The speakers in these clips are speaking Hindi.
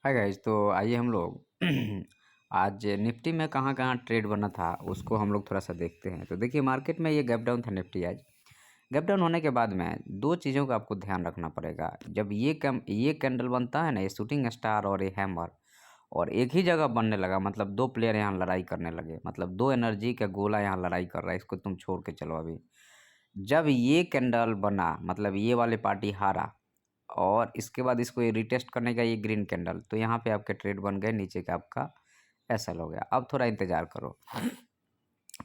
हाय गाइस, तो आइए हम लोग आज निफ्टी में कहाँ कहाँ ट्रेड बना था उसको हम लोग थोड़ा सा देखते हैं। तो देखिए, मार्केट में ये गैप डाउन था निफ्टी आज। गैप डाउन होने के बाद में दो चीज़ों का आपको ध्यान रखना पड़ेगा। जब ये कैंडल बनता है ना, ये शूटिंग स्टार और ये हैमर, और एक ही जगह बनने लगा, मतलब दो प्लेयर यहाँ लड़ाई करने लगे, मतलब दो एनर्जी का गोला यहाँ लड़ाई कर रहा है, इसको तुम छोड़ के चलो अभी। जब ये कैंडल बना, मतलब ये वाले पार्टी हारा, और इसके बाद इसको ये रिटेस्ट करने का ये ग्रीन कैंडल, तो यहाँ पे आपके ट्रेड बन गए, नीचे का आपका एसएल हो गया। अब थोड़ा इंतज़ार करो,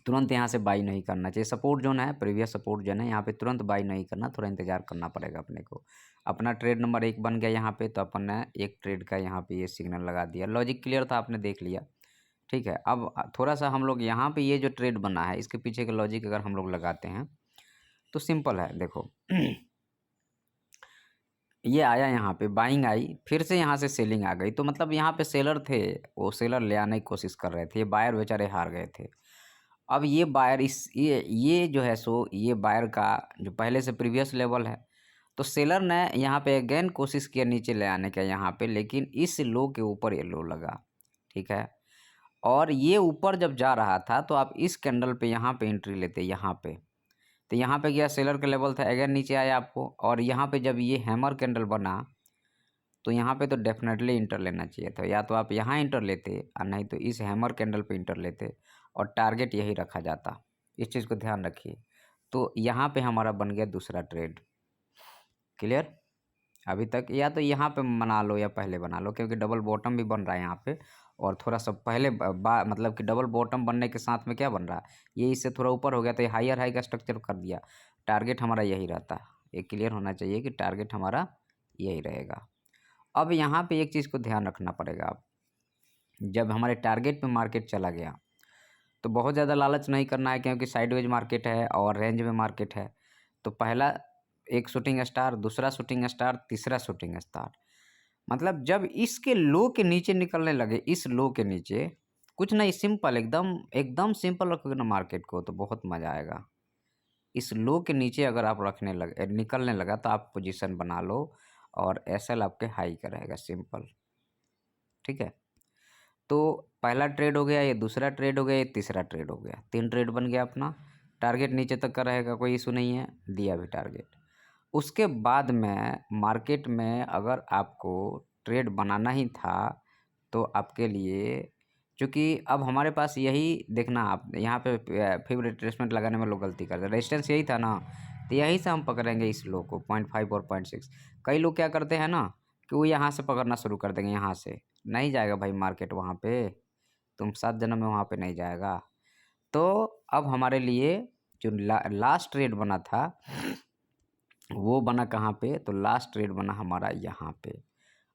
तुरंत यहाँ से बाई नहीं करना चाहिए। सपोर्ट जोन है, प्रीवियस सपोर्ट जोन है, यहाँ पे तुरंत बाई नहीं करना, थोड़ा इंतज़ार करना पड़ेगा अपने को। अपना ट्रेड नंबर 1 बन गया यहाँ पे, तो अपन ने एक ट्रेड का यहाँ पे ये सिग्नल लगा दिया। लॉजिक क्लियर था, आपने देख लिया, ठीक है। अब थोड़ा सा हम लोग यहाँ पे ये जो ट्रेड बना है, इसके पीछे का लॉजिक अगर हम लोग लगाते हैं तो सिंपल है। देखो ये आया, यहाँ पे बाइंग आई, फिर से यहाँ से सेलिंग आ गई, तो मतलब यहाँ पे सेलर थे, वो सेलर ले आने की कोशिश कर रहे थे, ये बायर बेचारे हार गए थे। अब ये बायर ये जो है सो ये बायर का जो पहले से प्रीवियस लेवल है, तो सेलर ने यहाँ पे अगेन कोशिश किया नीचे ले आने का यहाँ पे, लेकिन इस लो के ऊपर ये लो लगा, ठीक है। और ये ऊपर जब जा रहा था तो आप इस कैंडल पे यहाँ पे एंट्री लेते, यहाँ पे, तो यहाँ पे गया, सेलर का लेवल था, अगेन नीचे आया आपको, और यहाँ पे जब ये हैमर कैंडल बना तो यहाँ पे तो डेफिनेटली इंटर लेना चाहिए था। या तो आप यहाँ इंटर लेते, और नहीं तो इस हैमर कैंडल पे इंटर लेते, और टारगेट यही रखा जाता। इस चीज़ को ध्यान रखिए। तो यहाँ पे हमारा बन गया दूसरा ट्रेड। क्लियर? अभी तक या तो यहाँ पे बना लो या पहले बना लो, क्योंकि डबल बॉटम भी बन रहा है यहाँ पे, और थोड़ा सा पहले मतलब कि डबल बॉटम बनने के साथ में क्या बन रहा है, ये इससे थोड़ा ऊपर हो गया, तो ये हायर हाई का स्ट्रक्चर कर दिया। टारगेट हमारा यही रहता है, ये क्लियर होना चाहिए कि टारगेट हमारा यही रहेगा। अब यहाँ पे एक चीज़ को ध्यान रखना पड़ेगा। आप जब हमारे टारगेट पे मार्केट चला गया तो बहुत ज़्यादा लालच नहीं करना है, क्योंकि साइडवेज मार्केट है और रेंज में मार्केट है। तो पहला एक शूटिंग स्टार, दूसरा शूटिंग स्टार, तीसरा शूटिंग स्टार, मतलब जब इसके लो के नीचे निकलने लगे, इस लो के नीचे, कुछ नहीं, सिंपल, एकदम एकदम सिंपल रखोगे ना मार्केट को तो बहुत मज़ा आएगा। इस लो के नीचे अगर आप रखने लगे, निकलने लगा, तो आप पोजीशन बना लो, और एसएल आपके हाई का रहेगा, सिंपल, ठीक है। तो पहला ट्रेड हो गया, ये दूसरा ट्रेड हो गया, ये तीसरा ट्रेड हो गया, 3 ट्रेड बन गया अपना। टारगेट नीचे तक का रहेगा, कोई इशू नहीं है, दिया भी टारगेट। उसके बाद में मार्केट में अगर आपको ट्रेड बनाना ही था तो आपके लिए, चूँकि अब हमारे पास यही देखना, आप यहाँ पे फिर रिट्रेसमेंट लगाने में लोग गलती करते हैं। रेजिस्टेंस यही था ना, तो यहीं से हम पकड़ेंगे इस लो को, 0.5 और 0.6। कई लोग क्या करते हैं ना कि वो यहाँ से पकड़ना शुरू कर देंगे, यहाँ से नहीं जाएगा भाई मार्केट वहाँ पे, तुम 7 जन्म में वहाँ पे नहीं जाएगा। तो अब हमारे लिए जो लास्ट ट्रेड बना था वो बना कहाँ पे, तो लास्ट ट्रेड बना हमारा यहाँ पे।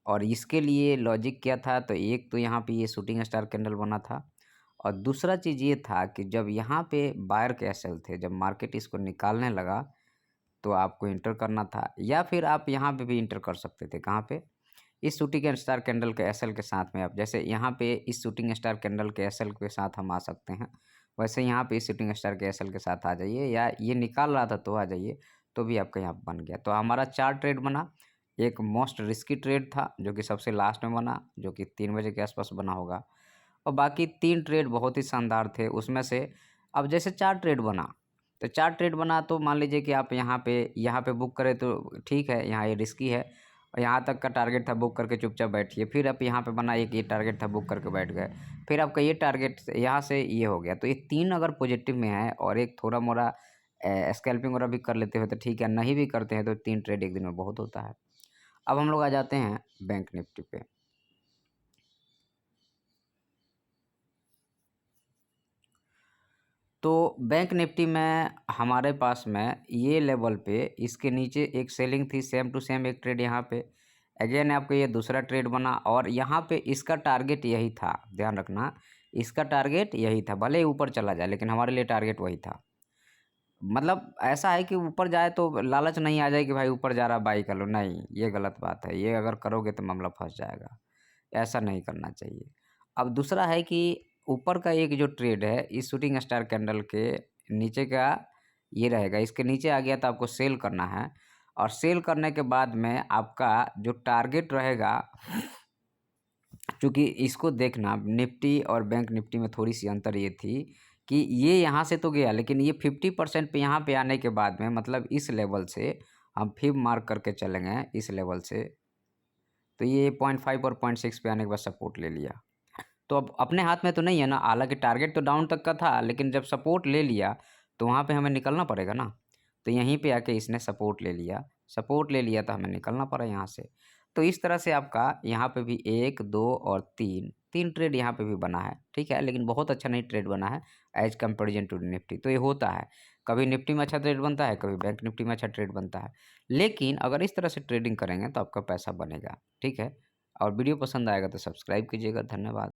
और इसके लिए लॉजिक क्या था, तो एक तो यहाँ पे ये शूटिंग स्टार कैंडल बना था, और दूसरा चीज़ ये था कि जब यहाँ पे बायर के एसएल थे, जब मार्केट इसको निकालने लगा तो आपको इंटर करना था, या फिर आप यहाँ पे भी इंटर कर सकते थे। कहाँ पे? इस शूटिंग स्टार कैंडल के एसएल के साथ में। आप जैसे यहाँ पे इस शूटिंग स्टार कैंडल के एसएल के साथ हम आ सकते हैं, वैसे यहाँ पे इस शूटिंग स्टार के एसएल के साथ आ जाइए, या ये निकाल रहा था तो आ जाइए, तो भी आपका यहाँ बन गया। तो हमारा 4 ट्रेड बना। एक मोस्ट रिस्की ट्रेड था जो कि सबसे लास्ट में बना, जो कि 3 बजे के आसपास बना होगा, और बाकी 3 ट्रेड बहुत ही शानदार थे उसमें से। अब जैसे 4 ट्रेड बना, तो 4 ट्रेड बना, तो मान लीजिए कि आप यहाँ पे बुक करें तो ठीक है, यहाँ ये रिस्की है, और यहाँ तक का टारगेट था, बुक करके चुपचाप बैठिए। फिर आप यहाँ पे बना, एक ये टारगेट था, बुक करके बैठ गए, फिर आपका ये टारगेट यहाँ से ये हो गया। तो ये 3 अगर पॉजिटिव में है और एक थोड़ा मोड़ा स्कैल्पिंग वगैरह भी कर लेते हो तो ठीक है, नहीं भी करते हैं तो 3 ट्रेड एक दिन में बहुत होता है। अब हम लोग आ जाते हैं बैंक निफ्टी पे। तो बैंक निफ्टी में हमारे पास में ये लेवल पे इसके नीचे एक सेलिंग थी, सेम टू सेम एक ट्रेड यहाँ पे, अगेन आपको ये दूसरा ट्रेड बना, और यहाँ पे इसका टारगेट यही था, ध्यान रखना, इसका टारगेट यही था, भले ही ऊपर चला जाए लेकिन हमारे लिए टारगेट वही था। मतलब ऐसा है कि ऊपर जाए तो लालच नहीं आ जाए कि भाई ऊपर जा रहा बाई कर लो, नहीं, ये गलत बात है, ये अगर करोगे तो मामला फंस जाएगा, ऐसा नहीं करना चाहिए। अब दूसरा है कि ऊपर का एक जो ट्रेड है इस शूटिंग स्टार कैंडल के नीचे का ये रहेगा, इसके नीचे आ गया तो आपको सेल करना है, और सेल करने के बाद में आपका जो टारगेट रहेगा चूँकि इसको देखना निफ्टी और बैंक निफ्टी में थोड़ी-सी अंतर ये थी कि ये यहाँ से तो गया, लेकिन ये 50% पे यहाँ पे आने के बाद में मतलब इस लेवल से हम फिर मार्क करके चलेंगे इस लेवल से, तो ये 0.5 और 0.6 पे आने के बाद सपोर्ट ले लिया। तो अब अपने हाथ में तो नहीं है ना, हालाँकि टारगेट तो डाउन तक का था, लेकिन जब सपोर्ट ले लिया, तो वहाँ पे हमें निकलना पड़ेगा ना। तो यहीं पे आके इसने सपोर्ट ले लिया तो हमें निकलना पड़ा यहाँ से। तो इस तरह से आपका यहाँ पे भी 1, 2 और 3 ट्रेड यहाँ पे भी बना है, ठीक है? लेकिन बहुत अच्छा नहीं ट्रेड बना है एज़ कंपैरिज़न टू निफ्टी। तो ये होता है, कभी निफ्टी में अच्छा ट्रेड बनता है, कभी बैंक निफ्टी में अच्छा ट्रेड बनता है। लेकिन अगर इस तरह से ट्रेडिंग करेंगे तो आपका पैसा बनेगा, ठीक है? और वीडियो पसंद आएगा तो सब्सक्राइब कीजिएगा। धन्यवाद।